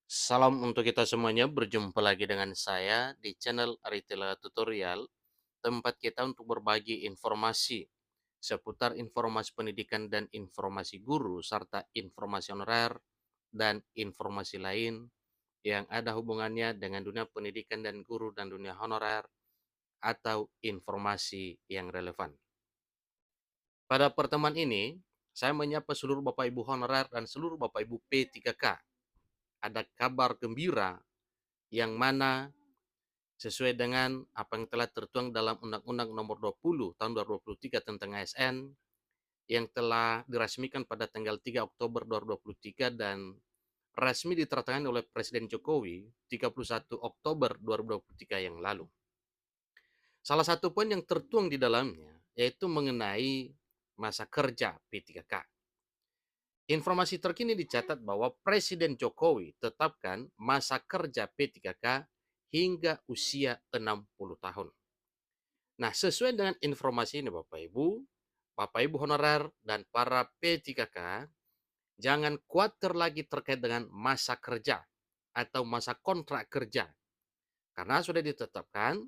Salam untuk kita semuanya, berjumpa lagi dengan saya di channel Aritila Tutorial, tempat kita untuk berbagi informasi seputar informasi pendidikan dan informasi guru, serta informasi honorer dan informasi lain yang ada hubungannya dengan dunia pendidikan dan guru dan dunia honorer atau informasi yang relevan. Pada pertemuan ini, saya menyapa seluruh Bapak Ibu honorer dan seluruh Bapak Ibu P3K. Ada kabar gembira yang mana sesuai dengan apa yang telah tertuang dalam Undang-Undang Nomor 20 Tahun 2023 tentang ASN yang telah diresmikan pada tanggal 3 Oktober 2023 dan resmi ditertangani oleh Presiden Jokowi 31 Oktober 2023 yang lalu. Salah satu poin yang tertuang di dalamnya yaitu mengenai masa kerja P3K. Informasi terkini dicatat bahwa Presiden Jokowi tetapkan masa kerja P3K hingga usia 60 tahun. Nah, sesuai dengan informasi ini Bapak Ibu honorer dan para P3K, jangan khawatir lagi terkait dengan masa kerja atau masa kontrak kerja. Karena sudah ditetapkan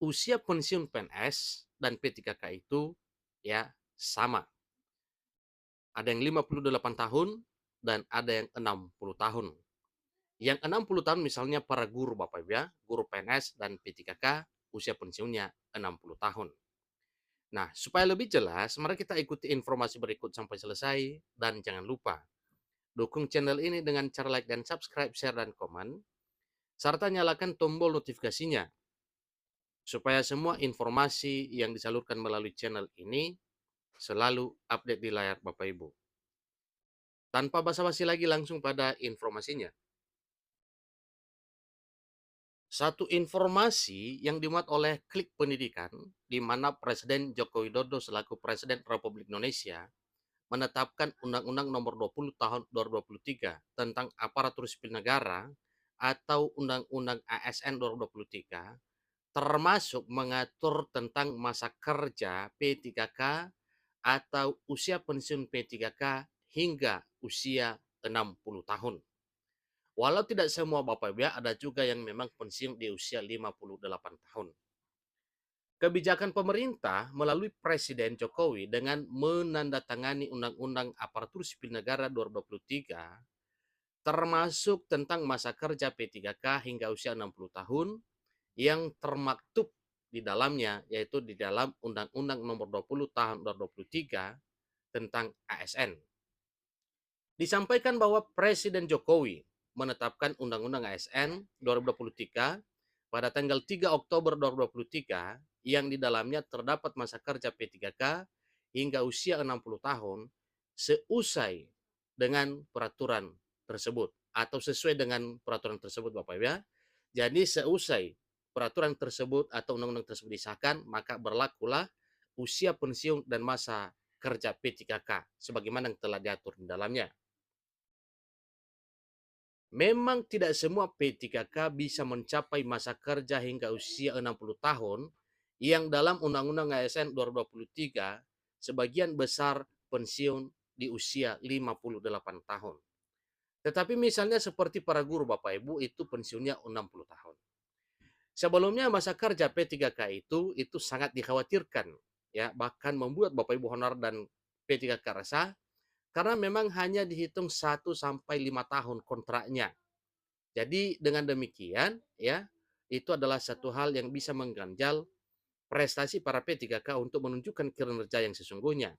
usia pensiun PNS dan P3K itu ya sama. Ada yang 58 tahun dan ada yang 60 tahun. Yang 60 tahun misalnya para guru Bapak Ibu ya, guru PNS dan P3K usia pensiunnya 60 tahun. Nah, supaya lebih jelas, mari kita ikuti informasi berikut sampai selesai. Dan jangan lupa, dukung channel ini dengan cara like dan subscribe, share, dan komen. Serta nyalakan tombol notifikasinya, supaya semua informasi yang disalurkan melalui channel ini selalu update di layar Bapak Ibu. Tanpa basa-basi lagi langsung pada informasinya. Satu informasi yang dimuat oleh Klik Pendidikan, di mana Presiden Joko Widodo selaku Presiden Republik Indonesia menetapkan Undang-Undang Nomor 20 Tahun 2023 tentang Aparatur Sipil Negara atau Undang-Undang ASN 2023, termasuk mengatur tentang masa kerja P3K atau usia pensiun P3K hingga usia 60 tahun. Walau tidak semua Bapak Ibu ya, ada juga yang memang pensiun di usia 58 tahun. Kebijakan pemerintah melalui Presiden Jokowi dengan menandatangani Undang-Undang Aparatur Sipil Negara 2023 termasuk tentang masa kerja P3K hingga usia 60 tahun yang termaktub di dalamnya yaitu di dalam Undang-Undang Nomor 20 Tahun 2023 tentang ASN. Disampaikan bahwa Presiden Jokowi menetapkan Undang-Undang ASN 2023 pada tanggal 3 Oktober 2023 yang di dalamnya terdapat masa kerja P3K hingga usia 60 tahun seusai dengan peraturan tersebut atau sesuai dengan peraturan tersebut Bapak Ibu ya. Jadi seusai peraturan tersebut atau undang-undang tersebut disahkan, maka berlakulah usia pensiun dan masa kerja P3K sebagaimana yang telah diatur di dalamnya. Memang tidak semua P3K bisa mencapai masa kerja hingga usia 60 tahun yang dalam Undang-Undang ASN 2023 sebagian besar pensiun di usia 58 tahun. Tetapi misalnya seperti para guru Bapak Ibu itu pensiunnya 60 tahun. Sebelumnya masa kerja P3K itu sangat dikhawatirkan ya, bahkan membuat Bapak Ibu honor dan P3K resah karena memang hanya dihitung 1 sampai 5 tahun kontraknya. Jadi dengan demikian ya, itu adalah satu hal yang bisa mengganjal prestasi para P3K untuk menunjukkan kinerja yang sesungguhnya.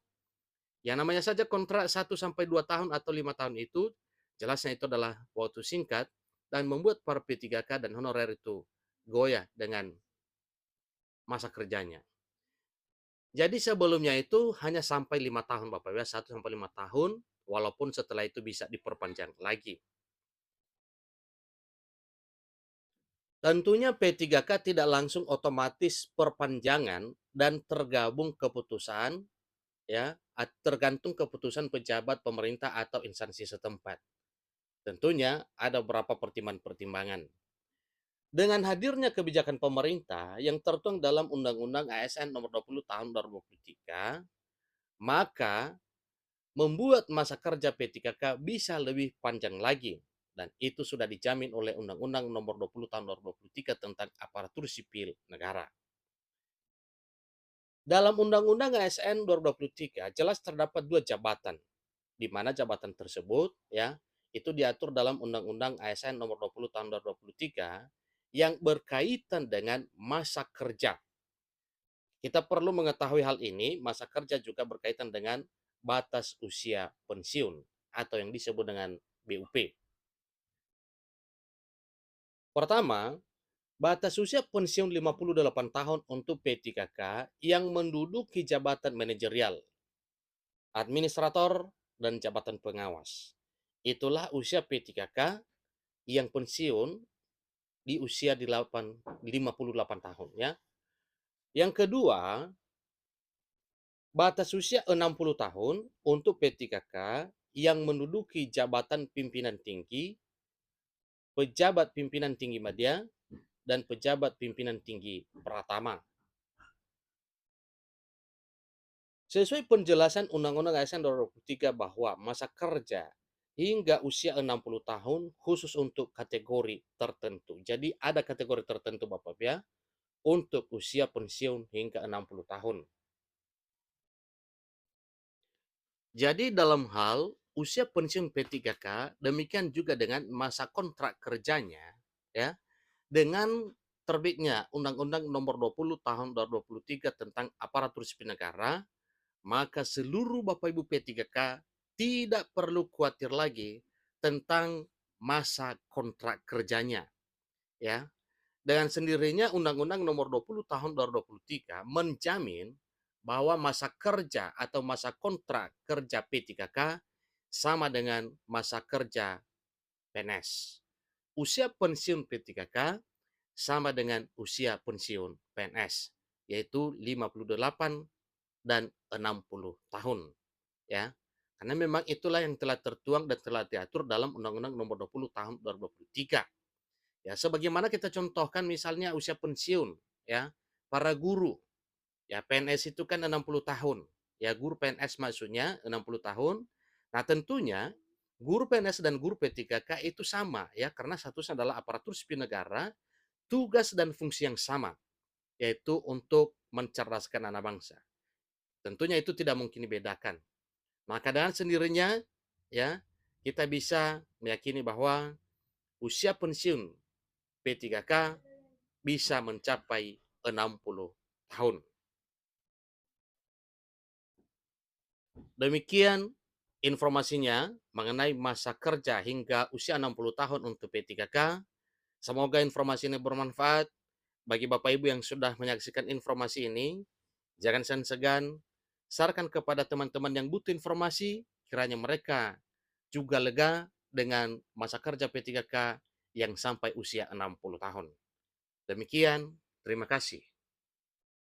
Yang namanya saja kontrak 1 sampai 2 tahun atau 5 tahun itu, jelasnya itu adalah waktu singkat dan membuat para P3K dan honorer itu goyah dengan masa kerjanya. Jadi sebelumnya itu hanya sampai 5 tahun Bapak ya, 1 sampai 5 tahun, walaupun setelah itu bisa diperpanjang lagi. Tentunya P3K tidak langsung otomatis perpanjangan dan tergabung keputusan ya, tergantung keputusan pejabat pemerintah atau instansi setempat. Tentunya ada beberapa pertimbangan-pertimbangan. Dengan hadirnya kebijakan pemerintah yang tertuang dalam Undang-Undang ASN Nomor 20 Tahun 2023, maka membuat masa kerja P3K bisa lebih panjang lagi dan itu sudah dijamin oleh Undang-Undang Nomor 20 Tahun 2023 tentang Aparatur Sipil Negara. Dalam Undang-Undang ASN 2023 jelas terdapat dua jabatan, di mana jabatan tersebut ya itu diatur dalam Undang-Undang ASN Nomor 20 Tahun 2023 yang berkaitan dengan masa kerja. Kita perlu mengetahui hal ini, masa kerja juga berkaitan dengan batas usia pensiun atau yang disebut dengan BUP. Pertama, batas usia pensiun 58 tahun untuk P3K yang menduduki jabatan manajerial, administrator, dan jabatan pengawas. Itulah usia P3K yang pensiun di usia 58 tahun ya. Yang kedua, batas usia 60 tahun untuk P3K yang menduduki jabatan pimpinan tinggi, pejabat pimpinan tinggi media, dan pejabat pimpinan tinggi Pratama. Sesuai penjelasan Undang-Undang ASN 2023 bahwa masa kerja hingga usia 60 tahun khusus untuk kategori tertentu. Jadi ada kategori tertentu Bapak ya untuk usia pensiun hingga 60 tahun. Jadi dalam hal usia pensiun P3K demikian juga dengan masa kontrak kerjanya ya dengan terbitnya Undang-Undang Nomor 20 Tahun 2023 tentang Aparatur Sipil Negara, maka seluruh Bapak Ibu P3K tidak perlu khawatir lagi tentang masa kontrak kerjanya ya. Dengan sendirinya Undang-Undang Nomor 20 Tahun 2023 menjamin bahwa masa kerja atau masa kontrak kerja P3K sama dengan masa kerja PNS. Usia pensiun P3K sama dengan usia pensiun PNS, yaitu 58 dan 60 tahun. Ya, karena memang itulah yang telah tertuang dan telah diatur dalam Undang-Undang Nomor 20 Tahun 2023. Ya, sebagaimana kita contohkan misalnya usia pensiun ya para guru. Ya, PNS itu kan 60 tahun. Ya, guru PNS maksudnya 60 tahun. Nah, tentunya guru PNS dan guru P3K itu sama ya karena statusnya adalah aparatur sipil negara, tugas dan fungsi yang sama yaitu untuk mencerdaskan anak bangsa. Tentunya itu tidak mungkin dibedakan. Maka dengan sendirinya ya kita bisa meyakini bahwa usia pensiun P3K bisa mencapai 60 tahun. Demikian informasinya mengenai masa kerja hingga usia 60 tahun untuk P3K. Semoga informasi ini bermanfaat bagi Bapak Ibu yang sudah menyaksikan informasi ini. Jangan segan-segan sarankan kepada teman-teman yang butuh informasi, kiranya mereka juga lega dengan masa kerja P3K yang sampai usia 60 tahun. Demikian, terima kasih.